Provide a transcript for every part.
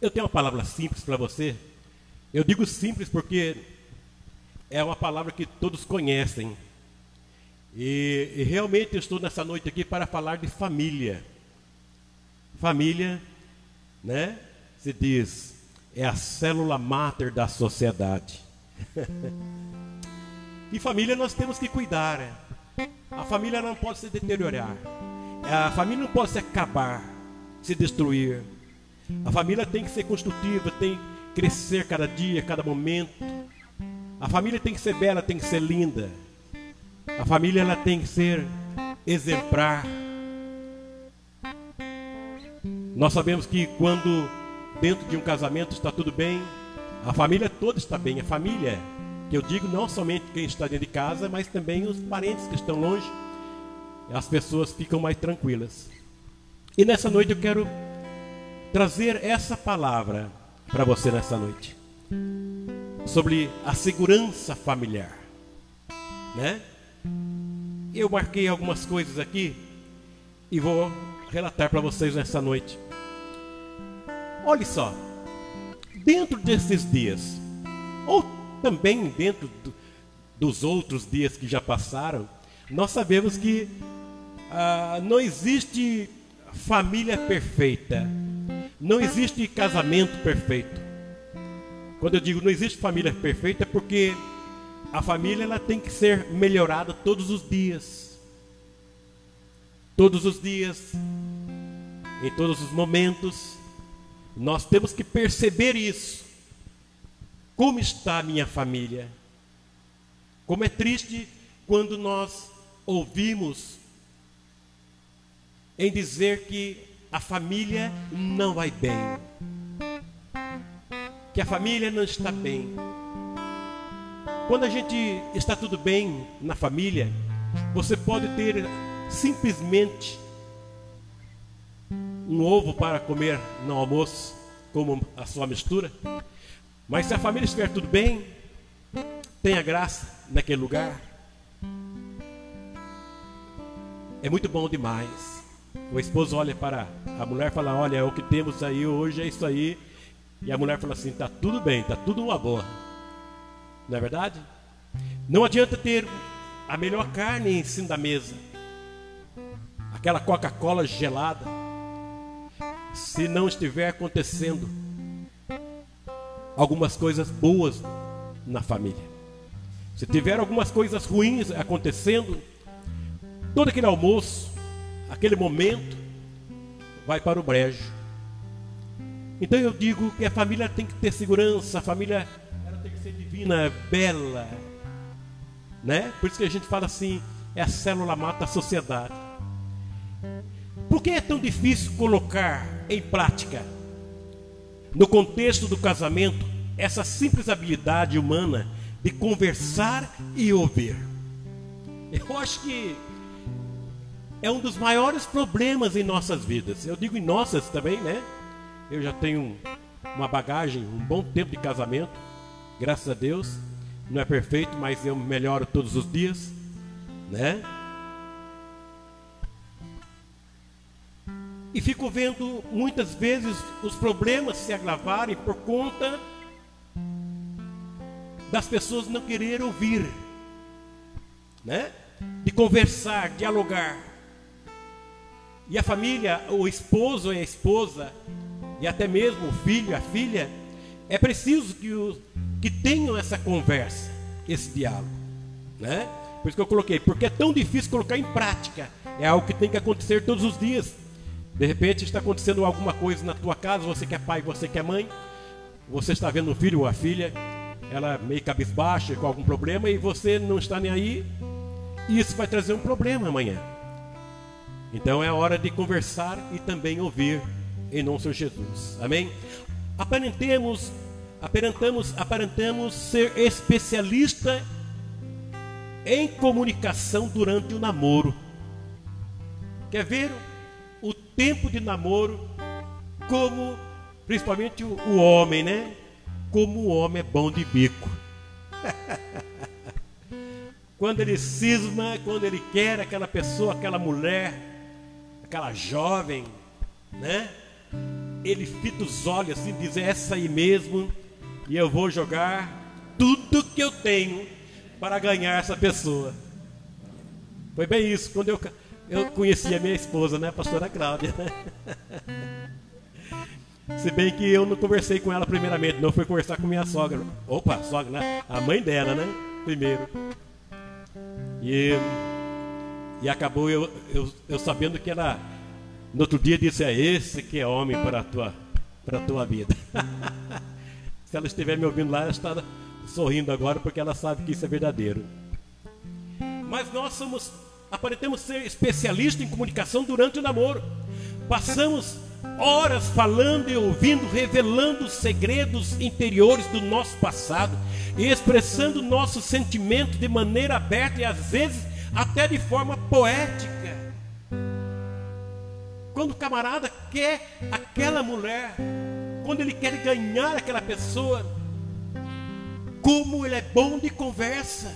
Eu tenho uma palavra simples para você. Eu digo simples porque é uma palavra que todos conhecem. E realmente eu estou nessa noite aqui para falar de família. Família, né? Se diz, é a célula máter da sociedade. E família nós temos que cuidar. A família não pode se deteriorar. A família não pode se acabar, se destruir. A família tem que ser construtiva, tem que crescer cada dia, cada momento. A família tem que ser bela, tem que ser linda. A família ela tem que ser exemplar. Nós sabemos que quando dentro de um casamento está tudo bem, a família toda está bem. A família, que eu digo não somente quem está dentro de casa, mas também os parentes que estão longe, as pessoas ficam mais tranquilas. E nessa noite eu quero trazer essa palavra para você nessa noite, sobre a segurança familiar, né? Eu marquei algumas coisas aqui e vou relatar para vocês nessa noite. Olhe só, dentro desses dias, ou também dentro dos outros dias que já passaram, nós sabemos que não existe família perfeita, não existe casamento perfeito. Quando eu digo não existe família perfeita, é porque a família ela tem que ser melhorada todos os dias. Todos os dias, em todos os momentos, nós temos que perceber isso. Como está a minha família? Como é triste quando nós ouvimos em dizer que a família não vai bem, que a família não está bem. Quando a gente está tudo bem na família, você pode ter simplesmente um ovo para comer no almoço, como a sua mistura. Mas se a família estiver tudo bem, tenha graça naquele lugar, é muito bom demais. O esposo olha para a mulher e fala, olha, o que temos aí hoje é isso aí. E a mulher fala assim, está tudo bem, está tudo uma boa. Não é verdade? Não adianta ter a melhor carne em cima da mesa, aquela Coca-Cola gelada, se não estiver acontecendo algumas coisas boas na família. Se tiver algumas coisas ruins acontecendo, todo aquele almoço, aquele momento, vai para o brejo. Então eu digo que a família tem que ter segurança, a família ela tem que ser divina, bela, né? Por isso que a gente fala assim, é a célula máter da sociedade. Por que é tão difícil colocar em prática, no contexto do casamento, essa simples habilidade humana de conversar e ouvir? Eu acho que é um dos maiores problemas em nossas vidas. Eu digo em nossas também, né? Eu já tenho uma bagagem, um bom tempo de casamento, graças a Deus. Não é perfeito, mas eu melhoro todos os dias, né? E fico vendo muitas vezes os problemas se agravarem por conta das pessoas não quererem ouvir, né? De conversar, dialogar. E a família, o esposo e a esposa, e até mesmo o filho, a filha, é preciso que tenham essa conversa, esse diálogo, né? Por isso que eu coloquei, porque é tão difícil colocar em prática. É algo que tem que acontecer todos os dias. De repente está acontecendo alguma coisa na tua casa, você que é pai, você que é mãe, você está vendo um filho ou a filha, ela meio cabisbaixa com algum problema e você não está nem aí, e isso vai trazer um problema amanhã. Então é hora de conversar e também ouvir em nome do Senhor Jesus. Amém? Aparentamos ser especialista em comunicação durante o namoro. Quer ver o tempo de namoro, como principalmente o homem, né? Como o homem é bom de bico. Quando ele cisma, quando ele quer aquela pessoa, aquela mulher, aquela jovem, né? ele fita os olhos assim, diz: é essa aí mesmo, e eu vou jogar tudo que eu tenho para ganhar essa pessoa. Foi bem isso, quando eu conheci a minha esposa, né, a pastora Cláudia. Se bem que eu não conversei com ela primeiramente, não, fui conversar com minha sogra. Opa, sogra, né? A mãe dela, né? Primeiro. E acabou eu sabendo que ela, no outro dia, disse: é esse que é homem para a tua vida. Se ela estiver me ouvindo lá, ela está sorrindo agora, porque ela sabe que isso é verdadeiro. Mas nós aparentamos ser especialistas em comunicação durante o namoro. Passamos horas falando e ouvindo, revelando os segredos interiores do nosso passado e expressando nossos sentimentos de maneira aberta e às vezes até de forma poética. Quando o camarada quer aquela mulher, quando ele quer ganhar aquela pessoa, como ele é bom de conversa,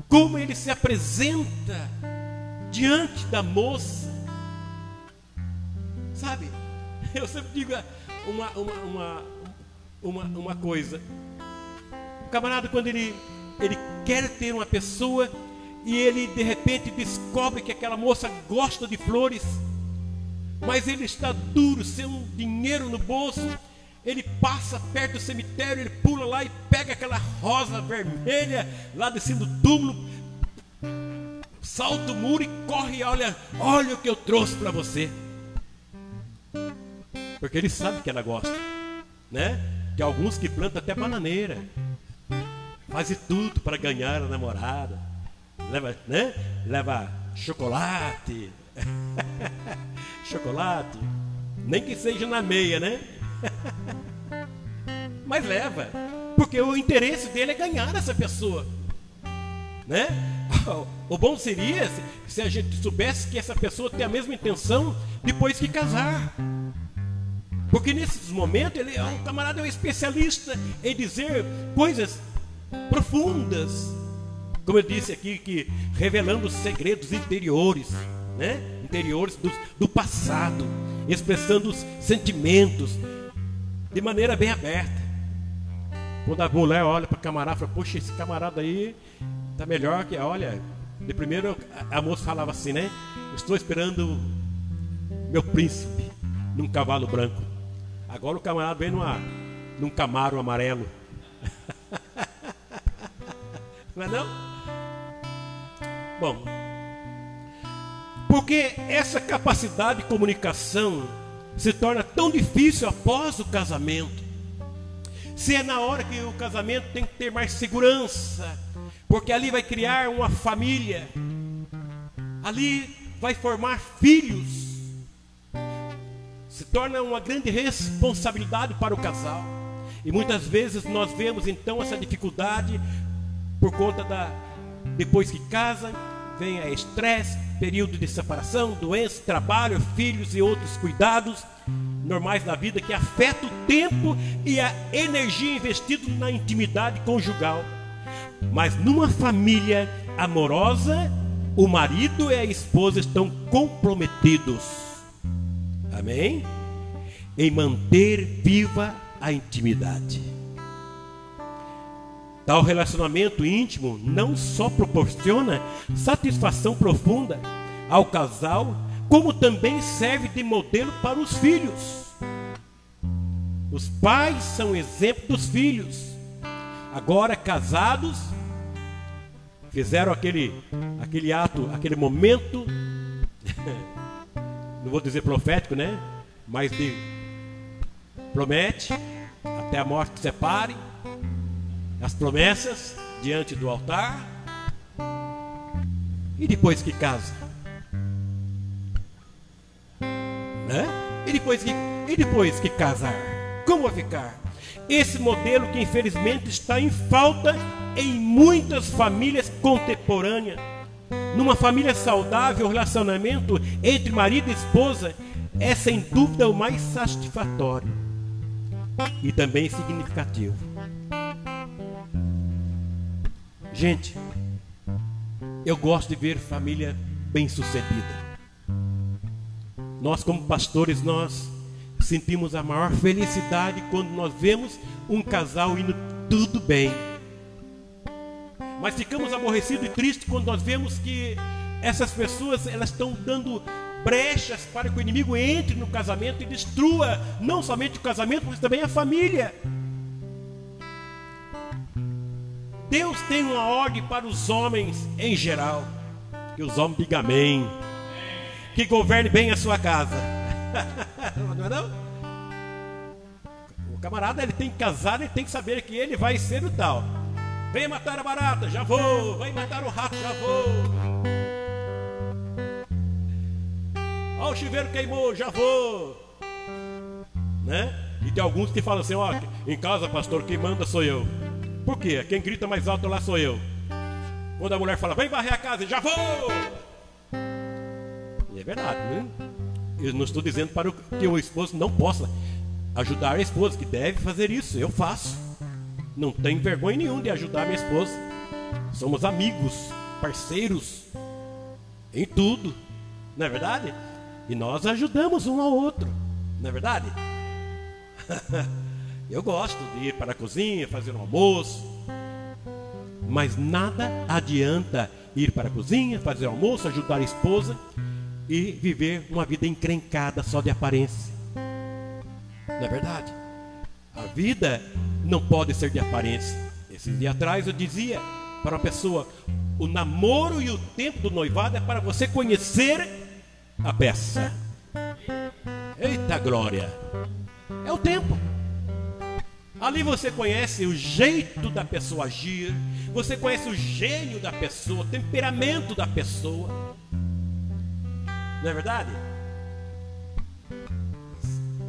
como ele se apresenta diante da moça. Sabe, eu sempre digo uma coisa: o camarada, quando ele quer ter uma pessoa e ele de repente descobre que aquela moça gosta de flores, mas ele está duro, sem um dinheiro no bolso, ele passa perto do cemitério, ele pula lá e pega aquela rosa vermelha lá de cima do túmulo, salta o muro e corre e olha o que eu trouxe para você. Porque ele sabe que ela gosta, né? Tem alguns que plantam até bananeira, fazem tudo para ganhar a namorada, leva, né? Leva chocolate, chocolate, nem que seja na meia, né? Mas leva, porque o interesse dele é ganhar essa pessoa, né? O bom seria se a gente soubesse que essa pessoa tem a mesma intenção depois que casar. Porque nesses momentos o camarada é um especialista em dizer coisas profundas, como eu disse aqui, que revelando os segredos interiores, né? Interiores do passado, expressando os sentimentos de maneira bem aberta. Quando a mulher olha para o camarada e fala: poxa, esse camarada aí tá melhor que, olha, de primeiro a moça falava assim, né? Estou esperando meu príncipe num cavalo branco. Agora o camarada vem num Camaro amarelo. Não é não? Bom, porque essa capacidade de comunicação se torna tão difícil após o casamento. Se é na hora que o casamento tem que ter mais segurança, porque ali vai criar uma família, ali vai formar filhos, se torna uma grande responsabilidade para o casal. E muitas vezes nós vemos então essa dificuldade por conta depois que casa, vem a estresse, período de separação, doença, trabalho, filhos e outros cuidados normais da vida que afetam o tempo e a energia investido na intimidade conjugal. Mas numa família amorosa, o marido e a esposa estão comprometidos, amém? Em manter viva a intimidade. Tal relacionamento íntimo não só proporciona satisfação profunda ao casal, como também serve de modelo para os filhos. Os pais são exemplo dos filhos. Agora casados, fizeram aquele ato, aquele momento, não vou dizer profético, né? Mas promete, até a morte que separe, as promessas diante do altar. E depois que casa, né? E depois que casar, como vai ficar? Esse modelo que infelizmente está em falta em muitas famílias contemporâneas. Numa família saudável, o relacionamento entre marido e esposa é sem dúvida o mais satisfatório e também significativo. Gente, eu gosto de ver família bem-sucedida. Nós como pastores, nós sentimos a maior felicidade quando nós vemos um casal indo tudo bem. Mas ficamos aborrecidos e tristes quando nós vemos que essas pessoas, elas estão dando brechas para que o inimigo entre no casamento e destrua não somente o casamento, mas também a família. Deus tem uma ordem para os homens em geral, que os homens digam amém, que governe bem a sua casa. Não é não? O camarada, ele tem que casar, ele tem que saber que ele vai ser o tal. Vem matar a barata, já vou. Vai matar o rato, já vou. Ó, o chuveiro queimou, já vou. Né? E tem alguns que falam assim, ó, em casa, pastor, quem manda sou eu. Por quê? Quem grita mais alto lá sou eu. Quando a mulher fala, vem varrer a casa, já vou. E é verdade, né? Eu não estou dizendo para que o esposo não possa ajudar a esposa, que deve fazer isso. Eu faço. Não tenho vergonha nenhuma de ajudar a minha esposa. Somos amigos, parceiros em tudo, não é verdade? E nós ajudamos um ao outro, não é verdade? Eu gosto de ir para a cozinha, fazer um almoço. Mas nada adianta ir para a cozinha, fazer almoço, ajudar a esposa e viver uma vida encrencada só de aparência. Não é verdade? A vida não pode ser de aparência. Esses dias atrás eu dizia para uma pessoa, o namoro e o tempo do noivado é para você conhecer a peça. Eita glória! É o tempo. Ali você conhece o jeito da pessoa agir, você conhece o gênio da pessoa, o temperamento da pessoa. Não é verdade?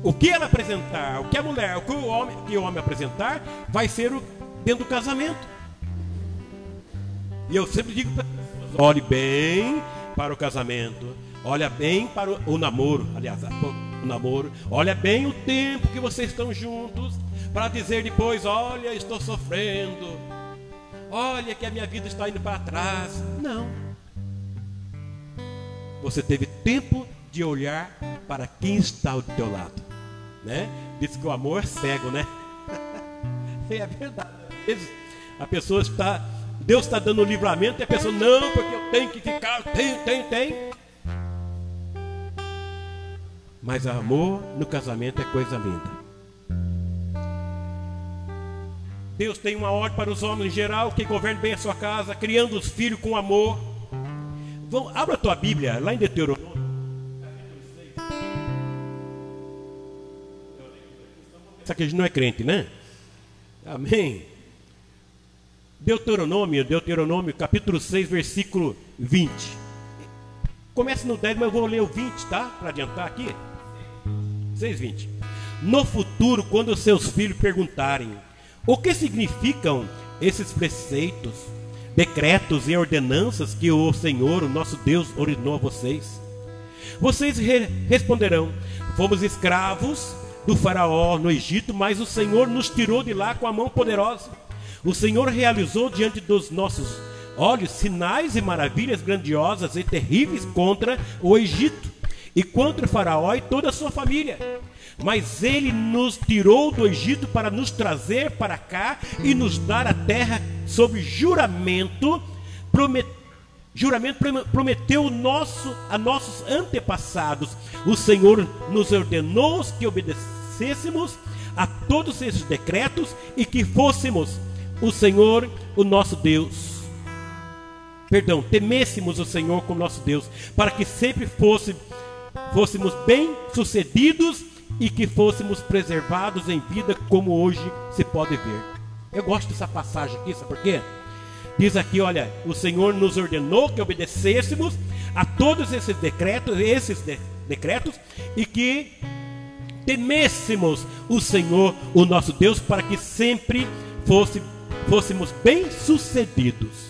O que ela apresentar, o que a mulher, o que o homem apresentar, vai ser dentro do casamento. E eu sempre digo para as pessoas, olhe bem para o casamento, olha bem para o namoro, aliás, o namoro, olha bem o tempo que vocês estão juntos, para dizer depois, olha, estou sofrendo, olha que a minha vida está indo para trás. Não. Você teve tempo de olhar para quem está ao teu lado, né? Diz que o amor é cego, né? É verdade. Às vezes a pessoa está, Deus está dando o livramento e a pessoa, não, porque eu tenho que ficar, tenho. Mas amor no casamento é coisa linda. Deus tem uma ordem para os homens em geral, que governe bem a sua casa, criando os filhos com amor. Abra a tua Bíblia, lá em Deuteronômio. Essa aqui não é crente, né? Amém. Deuteronômio, capítulo 6, versículo 20. Começa no 10, mas eu vou ler o 20, tá? Para adiantar aqui. 6:20. No futuro, quando os seus filhos perguntarem o que significam esses preceitos, decretos e ordenanças que o Senhor, o nosso Deus, ordenou a vocês, vocês responderão: fomos escravos do faraó no Egito, mas o Senhor nos tirou de lá com a mão poderosa. O Senhor realizou diante dos nossos olhos sinais e maravilhas grandiosas e terríveis contra o Egito e contra o faraó e toda a sua família. Mas ele nos tirou do Egito para nos trazer para cá e nos dar a terra sob juramento. Prometeu a nossos antepassados. O Senhor nos ordenou que obedecêssemos a todos esses decretos e que fôssemos o Senhor, o nosso Deus. Temêssemos o Senhor como nosso Deus, para que sempre fôssemos bem-sucedidos e que fôssemos preservados em vida, como hoje se pode ver. Eu gosto dessa passagem aqui, sabe por quê? Diz aqui, olha, o Senhor nos ordenou que obedecêssemos a todos esses decretos e que temêssemos o Senhor, o nosso Deus, para que sempre fôssemos bem-sucedidos.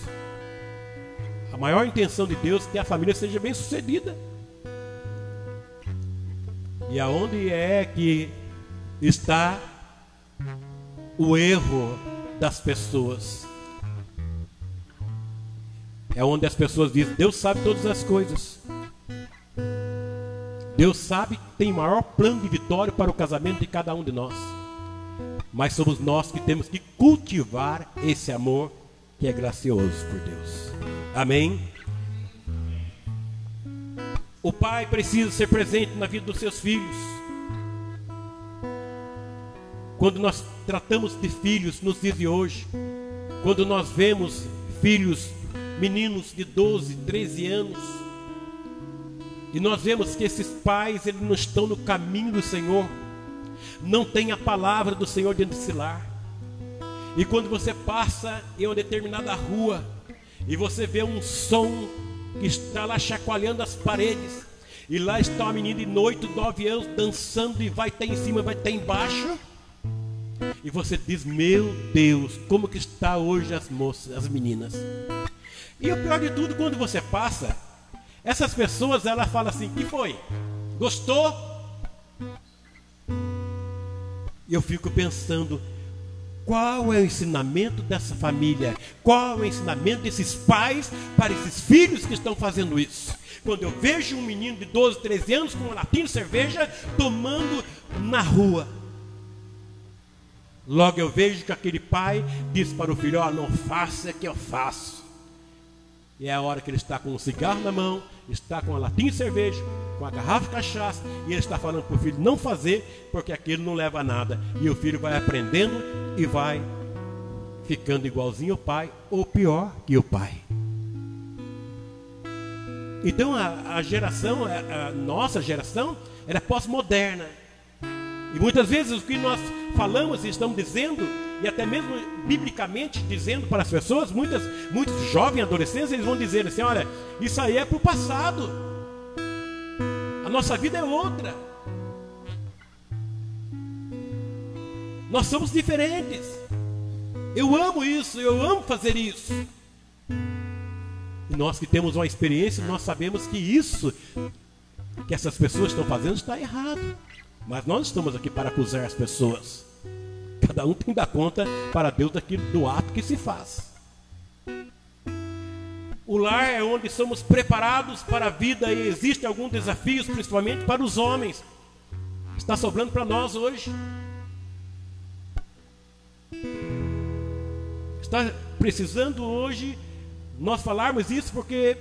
A maior intenção de Deus é que a família seja bem-sucedida. E aonde é que está o erro das pessoas? É onde as pessoas dizem: Deus sabe todas as coisas. Deus sabe que tem o maior plano de vitória para o casamento de cada um de nós. Mas somos nós que temos que cultivar esse amor que é gracioso por Deus. Amém? O pai precisa ser presente na vida dos seus filhos. Quando nós tratamos de filhos nos dias de hoje, quando nós vemos filhos, meninos de 12, 13 anos, e nós vemos que esses pais, eles não estão no caminho do Senhor, não tem a palavra do Senhor dentro desse lar. E quando você passa em uma determinada rua, e você vê um som que está lá chacoalhando as paredes, e lá está uma menina de 8, 9 anos dançando, e vai estar em cima, vai estar embaixo, e você diz: meu Deus, como que está hoje as moças, as meninas. E o pior de tudo, quando você passa, essas pessoas, elas falam assim: que foi? Gostou? E eu fico pensando, qual é o ensinamento dessa família? Qual é o ensinamento desses pais para esses filhos que estão fazendo isso? Quando eu vejo um menino de 12, 13 anos com um latinho de cerveja tomando na rua, logo eu vejo que aquele pai diz para o filho: ó, não faça que eu faço. E é a hora que ele está com um cigarro na mão, está com uma latinha de cerveja, com a garrafa de cachaça, e ele está falando para o filho não fazer, porque aquilo não leva a nada. E o filho vai aprendendo e vai ficando igualzinho ao pai, ou pior que o pai. Então a geração, a nossa geração, ela é pós-moderna. E muitas vezes o que nós falamos e estamos dizendo, e até mesmo biblicamente dizendo para as pessoas, muitos jovens adolescentes, eles vão dizer assim: olha, isso aí é para o passado, a nossa vida é outra, nós somos diferentes, eu amo isso, eu amo fazer isso. E nós que temos uma experiência, nós sabemos que isso que essas pessoas estão fazendo está errado. Mas nós estamos aqui para acusar as pessoas. Cada um tem que dar conta para Deus do ato que se faz. O lar é onde somos preparados para a vida, e existem alguns desafios, principalmente para os homens. Está sobrando para nós hoje. Está precisando hoje nós falarmos isso, porque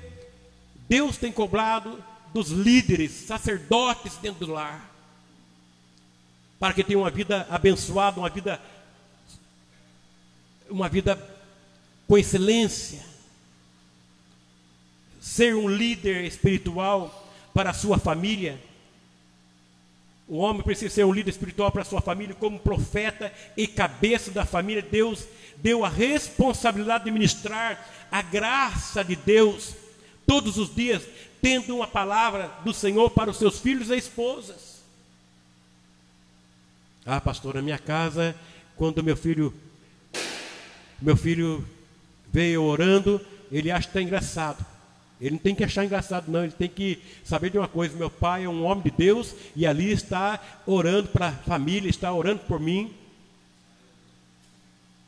Deus tem cobrado dos líderes, sacerdotes dentro do lar, para que tenham uma vida abençoada, uma vida com excelência. Ser um líder espiritual para a sua família. O homem precisa ser um líder espiritual para a sua família, como profeta e cabeça da família. Deus deu a responsabilidade de ministrar a graça de Deus todos os dias, tendo uma palavra do Senhor para os seus filhos e esposas. Ah, pastor, na minha casa, quando meu filho veio orando, ele acha que está engraçado. Ele não tem que achar engraçado, não. Ele tem que saber de uma coisa: meu pai é um homem de Deus, e ali está orando para a família, está orando por mim.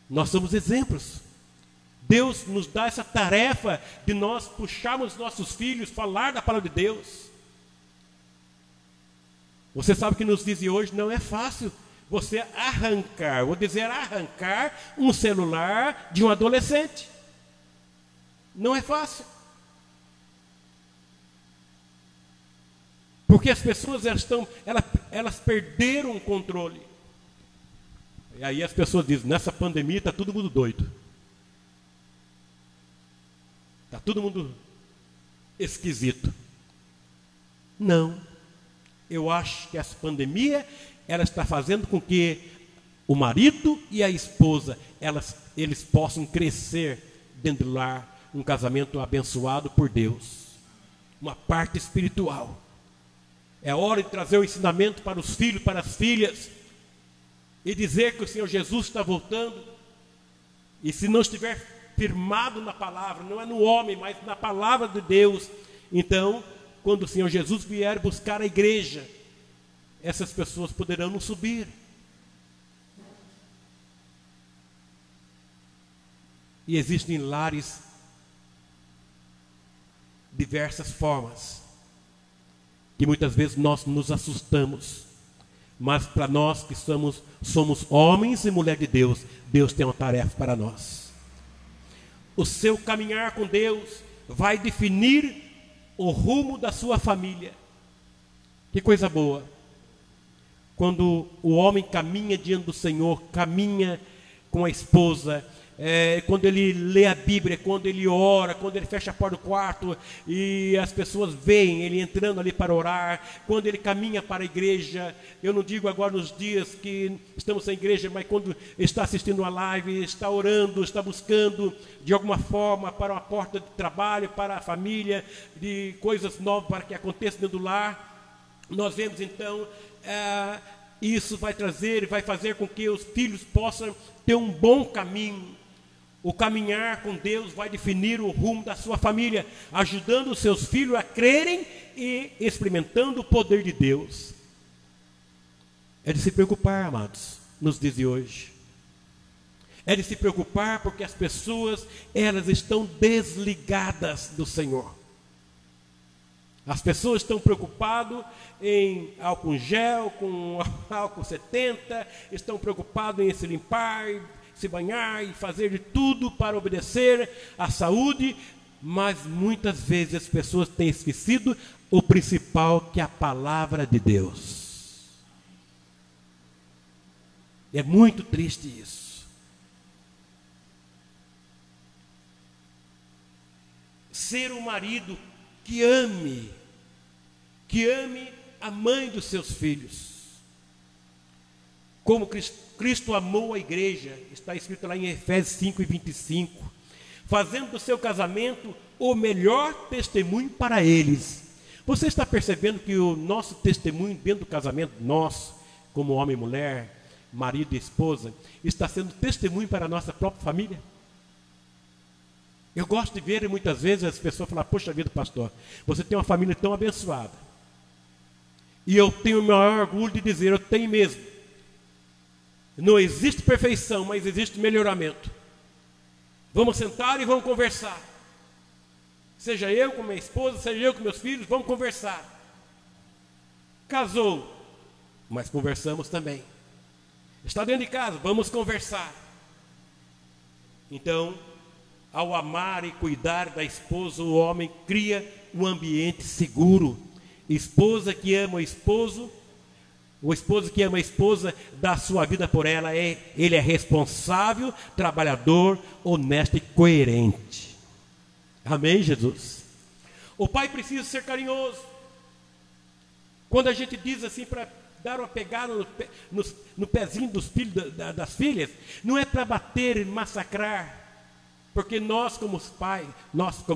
Nós somos exemplos. Deus nos dá essa tarefa de nós puxarmos nossos filhos, falar da palavra de Deus. Você sabe que nos dias de hoje não é fácil você arrancar um celular de um adolescente. Não é fácil. Porque as pessoas elas perderam o controle. E aí as pessoas dizem: nessa pandemia está todo mundo doido. Está todo mundo esquisito. Não. Eu acho que essa pandemia, ela está fazendo com que o marido e a esposa, eles possam crescer dentro do lar, um casamento abençoado por Deus. Uma parte espiritual. É hora de trazer o ensinamento para os filhos, para as filhas, e dizer que o Senhor Jesus está voltando. E se não estiver firmado na palavra, não é no homem, mas na palavra de Deus, então, quando o Senhor Jesus vier buscar a igreja, essas pessoas poderão não subir. E existem lares diversas formas. que muitas vezes nós nos assustamos. Mas para nós que somos homens e mulheres de Deus, Deus tem uma tarefa para nós. O seu caminhar com Deus vai definir o rumo da sua família. Que coisa boa. Quando o homem caminha diante do Senhor, caminha com a esposa, quando ele lê a Bíblia, quando ele ora, quando ele fecha a porta do quarto e as pessoas veem ele entrando ali para orar, quando ele caminha para a igreja. Eu não digo agora nos dias que estamos sem igreja, mas quando está assistindo a live, está orando, está buscando de alguma forma para uma porta de trabalho, para a família, de coisas novas para que aconteça dentro do lar. Nós vemos então, isso vai fazer com que os filhos possam ter um bom caminho. O caminhar com Deus vai definir o rumo da sua família, ajudando os seus filhos a crerem e experimentando o poder de Deus. É de se preocupar, amados, nos dias de hoje. É de se preocupar porque as pessoas, elas estão desligadas do Senhor. As pessoas estão preocupadas em álcool gel, com álcool 70, estão preocupadas em se limpar, se banhar e fazer de tudo para obedecer à saúde, mas muitas vezes as pessoas têm esquecido o principal, que é a palavra de Deus. É muito triste isso. Ser um marido que ame a mãe dos seus filhos, como Cristo amou a igreja, está escrito lá em Efésios 5:25, fazendo do seu casamento o melhor testemunho para eles. Você está percebendo que o nosso testemunho dentro do casamento, nós, como homem e mulher, marido e esposa, está sendo testemunho para a nossa própria família? Eu gosto de ver muitas vezes as pessoas falar: poxa vida, pastor, você tem uma família tão abençoada. E eu tenho o maior orgulho de dizer, eu tenho mesmo. Não existe perfeição, mas existe melhoramento. Vamos sentar e vamos conversar. Seja eu com minha esposa, seja eu com meus filhos, vamos conversar. Casou, mas conversamos também. Está dentro de casa, vamos conversar. Então, ao amar e cuidar da esposa, o homem cria um ambiente seguro. Esposa que ama o esposo que ama a esposa, dá sua vida por ela, ele é responsável, trabalhador, honesto e coerente. Amém, Jesus? O pai precisa ser carinhoso. Quando a gente diz assim, para dar uma pegada no pezinho dos filhos, das filhas, não é para bater e massacrar, porque nós como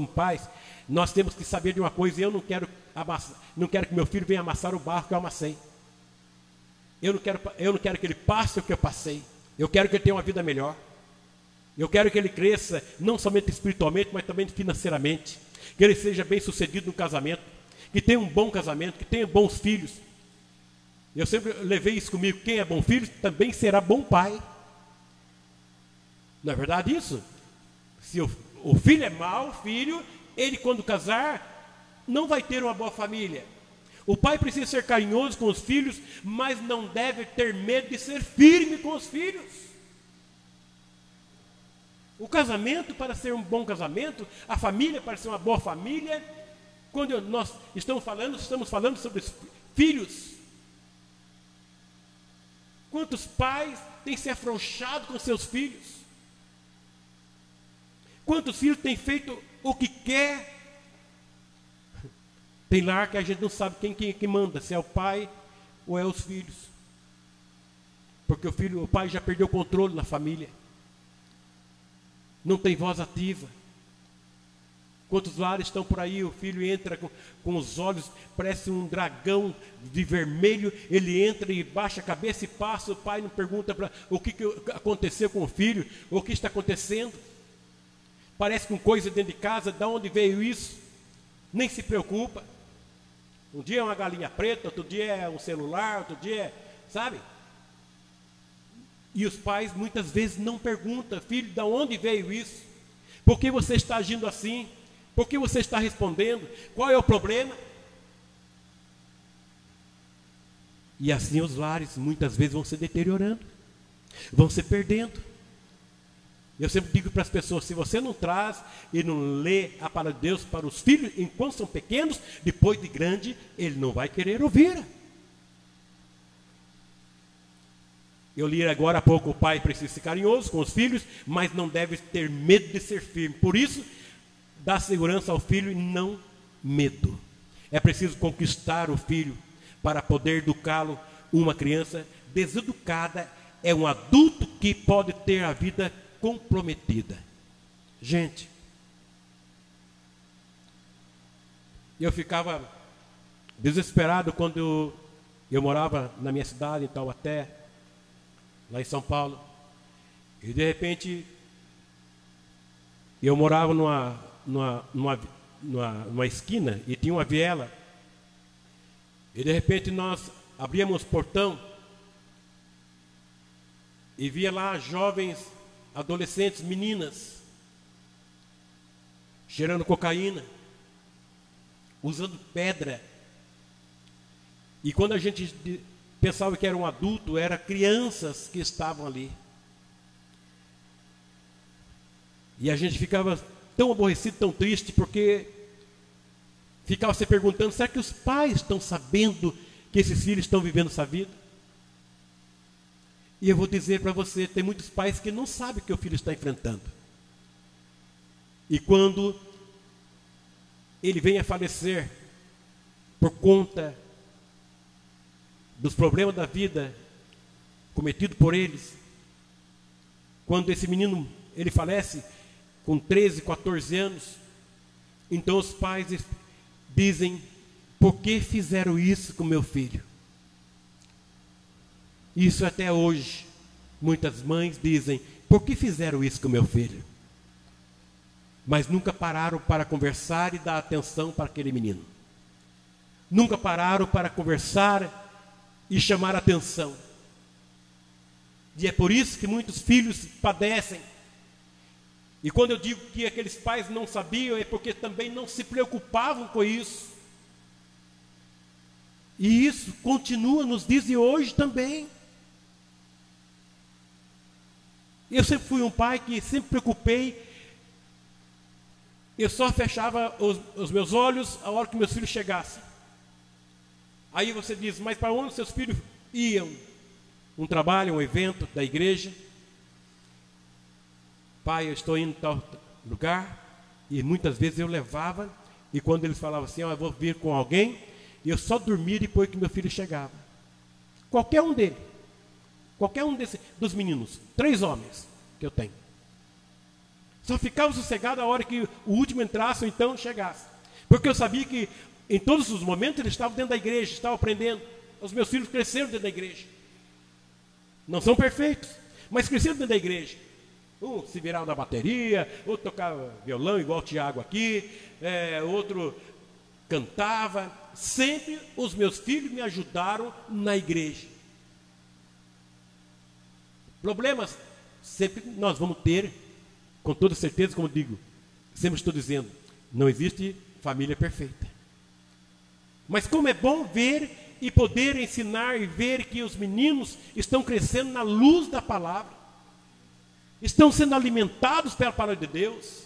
pais, nós temos que saber de uma coisa: eu não quero que meu filho venha amassar o barro que eu amassei. Eu não quero que ele passe o que eu passei. Eu quero que ele tenha uma vida melhor. Eu quero que ele cresça, não somente espiritualmente, mas também financeiramente. Que ele seja bem sucedido no casamento, que tenha um bom casamento, que tenha bons filhos. Eu sempre levei isso comigo: quem é bom filho também será bom pai. Não é verdade isso? Se o filho é mau, ele quando casar, não vai ter uma boa família. O pai precisa ser carinhoso com os filhos, mas não deve ter medo de ser firme com os filhos. O casamento, para ser um bom casamento, a família para ser uma boa família, quando nós estamos falando sobre os filhos. Quantos pais têm se afrouxado com seus filhos? Quantos filhos têm feito o que quer? Tem lar que a gente não sabe quem que manda, se é o pai ou é os filhos. Porque o pai já perdeu o controle na família. Não tem voz ativa. Quantos lares estão por aí, o filho entra com os olhos, parece um dragão de vermelho, ele entra e baixa a cabeça e passa, o pai não pergunta o que aconteceu com o filho, o que está acontecendo. Parece com coisa dentro de casa, de onde veio isso? Nem se preocupa. Um dia é uma galinha preta, outro dia é um celular, outro dia é, sabe? E os pais muitas vezes não perguntam: filho, de onde veio isso? Por que você está agindo assim? Por que você está respondendo? Qual é o problema? E assim os lares muitas vezes vão se deteriorando, vão se perdendo. Eu sempre digo para as pessoas, se você não traz e não lê a palavra de Deus para os filhos enquanto são pequenos, depois de grande, ele não vai querer ouvir. Eu li agora há pouco, o pai precisa ser carinhoso com os filhos, mas não deve ter medo de ser firme. Por isso, dá segurança ao filho e não medo. É preciso conquistar o filho para poder educá-lo. Uma criança deseducada é um adulto que pode ter a vida comprometida. Gente, eu ficava desesperado quando eu morava na minha cidade, em Taubaté, lá em São Paulo, e de repente eu morava numa esquina e tinha uma viela, e de repente nós abríamos o portão e via lá jovens, adolescentes, meninas, cheirando cocaína, usando pedra. E quando a gente pensava que era um adulto, eram crianças que estavam ali. E a gente ficava tão aborrecido, tão triste, porque ficava se perguntando, será que os pais estão sabendo que esses filhos estão vivendo essa vida? E eu vou dizer para você, tem muitos pais que não sabem o que o filho está enfrentando. E quando ele vem a falecer por conta dos problemas da vida cometidos por eles, quando esse menino ele falece com 13, 14 anos, então os pais dizem, por que fizeram isso com meu filho? Isso até hoje, muitas mães dizem, por que fizeram isso com meu filho? Mas nunca pararam para conversar e dar atenção para aquele menino. Nunca pararam para conversar e chamar atenção. E é por isso que muitos filhos padecem. E quando eu digo que aqueles pais não sabiam, é porque também não se preocupavam com isso. E isso continua nos dias de hoje também. Eu sempre fui um pai que sempre preocupei. Eu só fechava os meus olhos a hora que meus filhos chegassem. Aí você diz, mas para onde seus filhos iam? Um trabalho, um evento da igreja. Pai, eu estou indo em tal lugar. E muitas vezes eu levava. E quando eles falavam assim, eu vou vir com alguém, eu só dormia depois que meu filho chegava. Qualquer um deles. Qualquer um dos meninos, 3 homens que eu tenho. Só ficava sossegado a hora que o último entrasse ou então chegasse. Porque eu sabia que em todos os momentos eles estavam dentro da igreja, estavam aprendendo. Os meus filhos cresceram dentro da igreja. Não são perfeitos, mas cresceram dentro da igreja. Um se virava na bateria, outro tocava violão, igual o Tiago aqui, outro cantava. Sempre os meus filhos me ajudaram na igreja. Problemas sempre nós vamos ter, com toda certeza, como digo, sempre estou dizendo, não existe família perfeita. Mas como é bom ver e poder ensinar e ver que os meninos estão crescendo na luz da palavra, estão sendo alimentados pela palavra de Deus.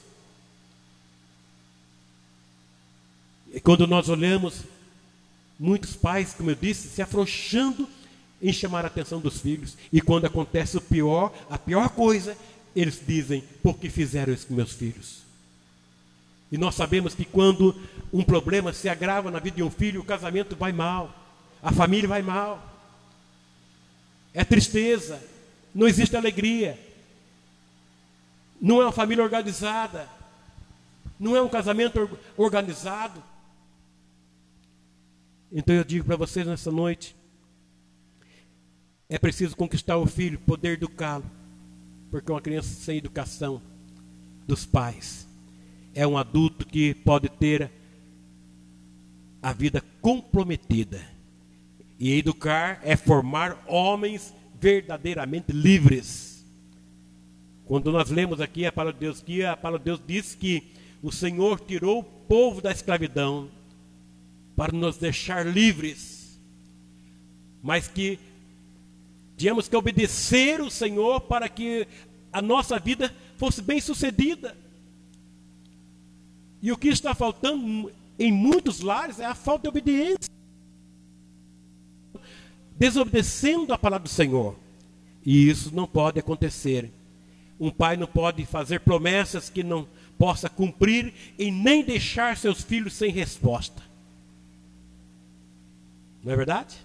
E quando nós olhamos, muitos pais, como eu disse, se afrouxando em chamar a atenção dos filhos. E quando acontece a pior coisa, eles dizem, por que fizeram isso com meus filhos? E nós sabemos que quando um problema se agrava na vida de um filho, o casamento vai mal, a família vai mal. É tristeza, não existe alegria. Não é uma família organizada, não é um casamento organizado. Então eu digo para vocês nessa noite, é preciso conquistar o filho, poder educá-lo. Porque uma criança sem educação dos pais é um adulto que pode ter a vida comprometida. E educar é formar homens verdadeiramente livres. Quando nós lemos aqui a palavra de Deus, que a palavra de Deus diz que o Senhor tirou o povo da escravidão para nos deixar livres. mas que tínhamos que obedecer o Senhor para que a nossa vida fosse bem sucedida. E o que está faltando em muitos lares é a falta de obediência, desobedecendo a palavra do Senhor. E isso não pode acontecer. Um pai não pode fazer promessas que não possa cumprir e nem deixar seus filhos sem resposta. Não é verdade?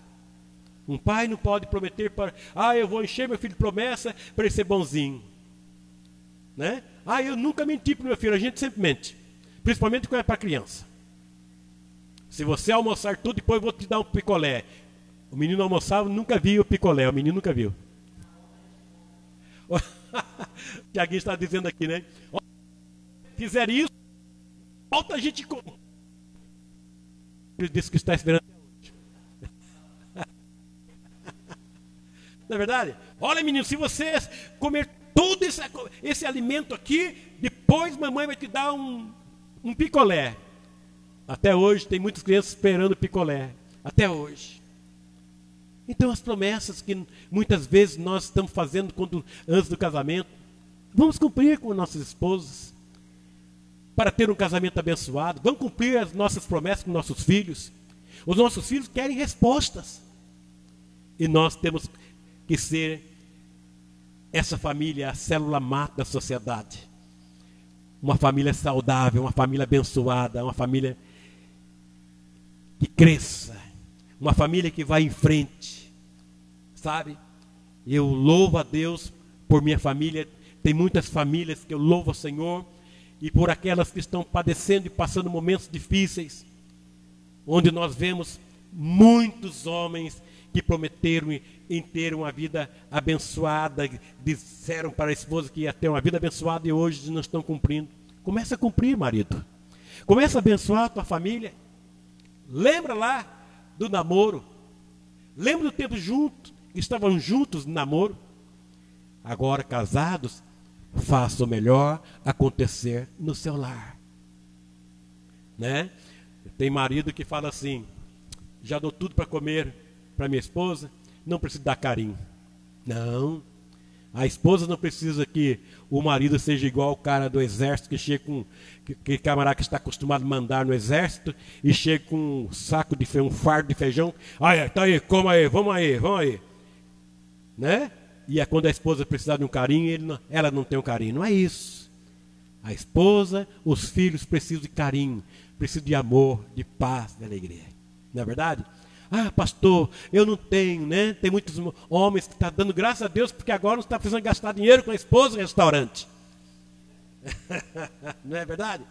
Um pai não pode prometer para... eu vou encher meu filho de promessa para ele ser bonzinho. Né? Eu nunca menti para o meu filho. A gente sempre mente. Principalmente quando é para criança. Se você almoçar tudo, depois eu vou te dar um picolé. O menino almoçava, nunca viu o picolé. O menino nunca viu. O Tiaguinho está dizendo aqui, né? Fizer isso, falta a gente com. Ele disse que está esperando até hoje. Não é verdade? Olha, menino, se você comer todo esse alimento aqui, depois mamãe vai te dar um picolé. Até hoje tem muitas crianças esperando picolé. Até hoje. Então as promessas que muitas vezes nós estamos fazendo antes do casamento, vamos cumprir com nossas esposas, para ter um casamento abençoado. Vamos cumprir as nossas promessas com nossos filhos. Os nossos filhos querem respostas. E nós temos que ser essa família, a célula mata da sociedade. Uma família saudável, uma família abençoada, uma família que cresça. Uma família que vai em frente, sabe? Eu louvo a Deus por minha família. Tem muitas famílias que eu louvo ao Senhor. E por aquelas que estão padecendo e passando momentos difíceis. Onde nós vemos muitos homens que prometeram em ter uma vida abençoada. Disseram para a esposa que ia ter uma vida abençoada e hoje não estão cumprindo. Começa a cumprir, marido. Começa a abençoar a tua família. Lembra lá do namoro. Lembra do tempo junto, estavam juntos no namoro. Agora casados, faça o melhor acontecer no seu lar. Né? Tem marido que fala assim: já dou tudo para comer para minha esposa, não preciso dar carinho. Não. A esposa não precisa que o marido seja igual o cara do exército que chega com... Que camarada que está acostumado a mandar no exército e chega com um fardo de feijão. Tá aí, coma aí, vamos aí. Né? E é quando a esposa precisar de um carinho, ela não tem um carinho. Não é isso. A esposa, os filhos precisam de carinho, precisam de amor, de paz, de alegria. Não é verdade? Pastor, eu não tenho, né? Tem muitos homens que estão dando graças a Deus porque agora não está precisando gastar dinheiro com a esposa no restaurante. Não é verdade?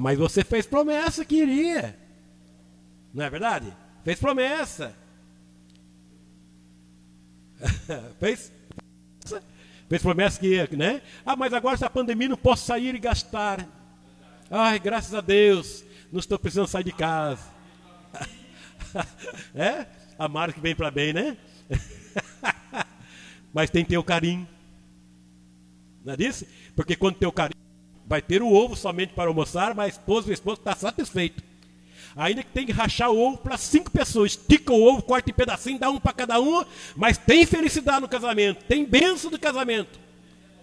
Mas você fez promessa que iria. Não é verdade? Fez promessa. Fez promessa que ia, né? Mas agora essa pandemia não posso sair e gastar. Graças a Deus, não estou precisando sair de casa. A Mara que vem para bem, né? Mas tem que ter o carinho. Não é disso? Porque quando tem o carinho, vai ter o ovo somente para almoçar, mas o esposo está satisfeito. Ainda que tem que rachar o ovo para 5 pessoas. Estica o ovo, corta em pedacinho, dá um para cada um, mas tem felicidade no casamento, tem bênção do casamento.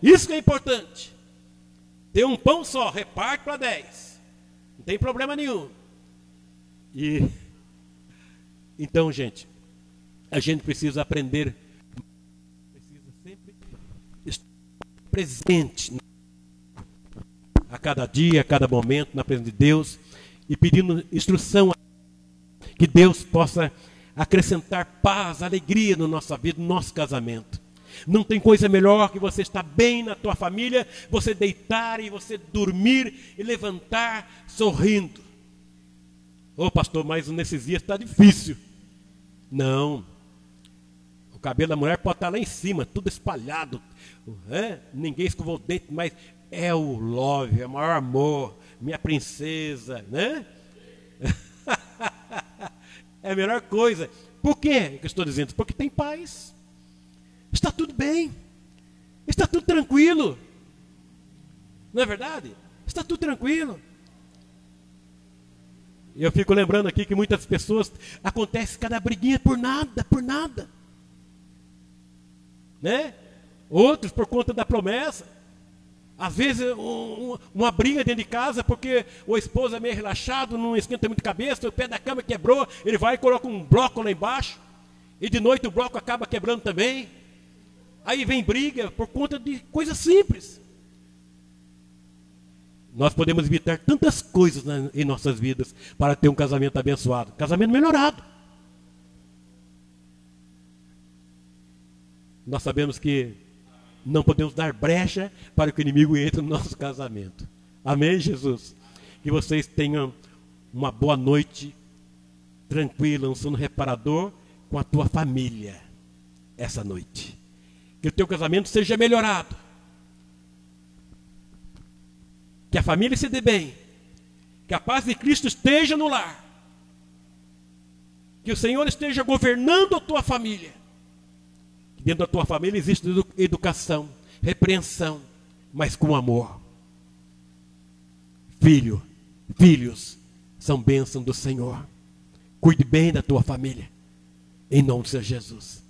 Isso que é importante. Ter um pão só, reparte para 10. Não tem problema nenhum. Então, gente, a gente precisa aprender, precisa sempre estar presente a cada dia, a cada momento, na presença de Deus, e pedindo instrução, que Deus possa acrescentar paz, alegria na nossa vida, no nosso casamento. Não tem coisa melhor que você estar bem na tua família, você deitar e você dormir e levantar sorrindo. Pastor, mas nesses dias está difícil. Não. O cabelo da mulher pode estar lá em cima, tudo espalhado. Ninguém escovou o dente, mas é o love, é o maior amor, minha princesa, né? É a melhor coisa. Por quê que eu estou dizendo? Porque tem paz. Está tudo bem. Está tudo tranquilo. Não é verdade? Está tudo tranquilo. Eu fico lembrando aqui que muitas pessoas acontece cada briguinha por nada. Né? Outros por conta da promessa. Às vezes uma briga dentro de casa porque o esposo é meio relaxado, não esquenta muito a cabeça, o pé da cama quebrou, ele vai e coloca um bloco lá embaixo, e de noite o bloco acaba quebrando também. Aí vem briga por conta de coisas simples. Nós podemos evitar tantas coisas em nossas vidas para ter um casamento abençoado, casamento melhorado. Nós sabemos que não podemos dar brecha para que o inimigo entre no nosso casamento. Amém, Jesus? Que vocês tenham uma boa noite, tranquila, um sono reparador com a tua família essa noite. Que o teu casamento seja melhorado. Que a família se dê bem. Que a paz de Cristo esteja no lar. Que o Senhor esteja governando a tua família. Que dentro da tua família existe educação, repreensão, mas com amor. Filhos são bênção do Senhor. Cuide bem da tua família. Em nome de Jesus.